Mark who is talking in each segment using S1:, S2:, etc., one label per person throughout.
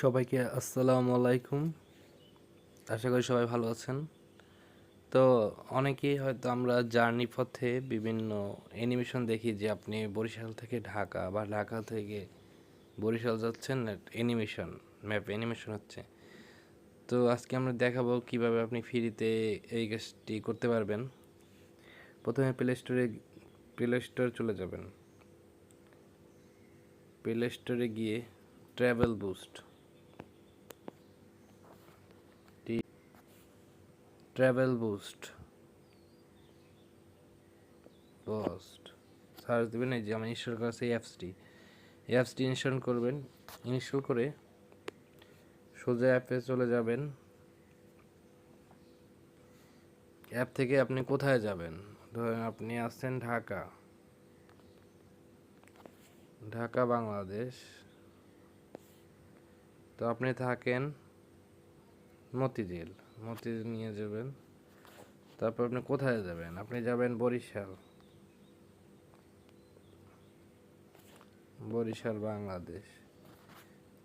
S1: সবাইকে আসসালামু আলাইকুম। আশা করি সবাই ভালো আছেন। তো অনেকেই হয়তো আমরা জার্নি পথে বিভিন্ন অ্যানিমেশন দেখি যে আপনি বরিশাল থেকে ঢাকা বা ঢাকা থেকে বরিশাল যাচ্ছেন, অ্যানিমেশন ম্যাপ অ্যানিমেশন হচ্ছে। তো আজকে আমরা দেখাবো কিভাবে আপনি ফ্রিতে এই কাজটি করতে পারবেন। প্রথমে প্লে স্টোরে চলে যাবেন। প্লে স্টোরে গিয়ে ট্রাভেল বুস্ট সার্চ দেবেন। এই যে আমি ইনস্টল করেছি এই অ্যাপসটি ইনস্টল করবেন। ইনস্টল করে সোজা অ্যাপে চলে যাবেন। অ্যাপ থেকে আপনি কোথায় যাবেন? ধরেন আপনি আসছেন ঢাকা বাংলাদেশ। তো আপনি থাকেন মতিঝিল নিয়ে যাবেন। তারপর আপনি কোথায় যাবেন? আপনি যাবেন বরিশাল বাংলাদেশ।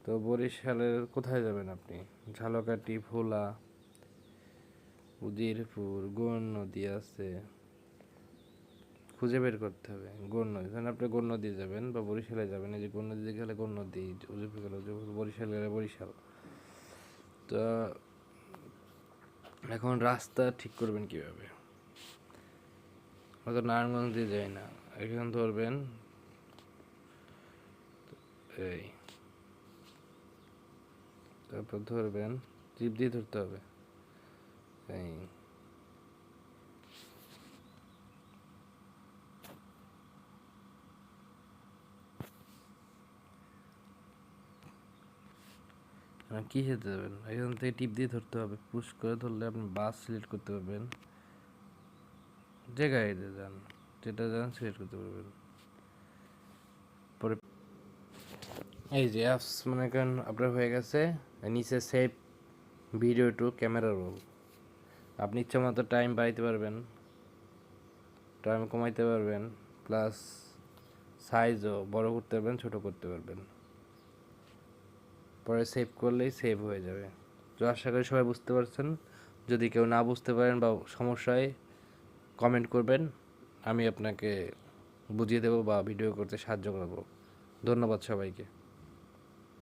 S1: তো বরিশালের কোথায় যাবেন আপনি? ঝালকাঠি, ভোলা, উজিরপুর, গোন নদী আছে, খুঁজে বের করতে হবে। গোন নদী, ধরেন আপনি গোন নদী যাবেন বা বরিশালে যাবেন। এই যে গোন নদী গেলে গোন নদী, উজিরপুর গেলে উজিরপুর, বরিশাল গেলে বরিশাল। তো এখন রাস্তা ঠিক করবেন কিভাবে? হয়তো নারায়ণগঞ্জ দিয়ে যায় না, এখন ধরবেন এই, তারপর ধরবেন জিপ দিয়ে ধরতে হবে এই। কি যেতে যাবেন? এখান থেকে টিপ দিয়ে ধরতে হবে। পুশ করে ধরলে আপনি বাস সিলেক্ট করতে পারবেন। যে গাড়িতে যান, যেটা যান সিলেক্ট করতে পারবেন। পরে এই যে অ্যাপস মনে করেন আপনার হয়ে গেছে। নিচে save video to camera roll. আপনি ইচ্ছা মতো টাইম বাড়াইতে পারবেন, টাইম কমাইতে পারবেন, প্লাস সাইজও বড় করতে পারবেন, ছোট করতে পারবেন। পরে সেভ করলেই সেভ হয়ে যাবে। তো আশা করি সবাই বুঝতে পারছেন। যদি কেউ না বুঝতে পারেন বা সমস্যায় কমেন্ট করবেন, আমি আপনাকে বুঝিয়ে দেবো বা ভিডিও করতে সাহায্য করব। ধন্যবাদ সবাইকে।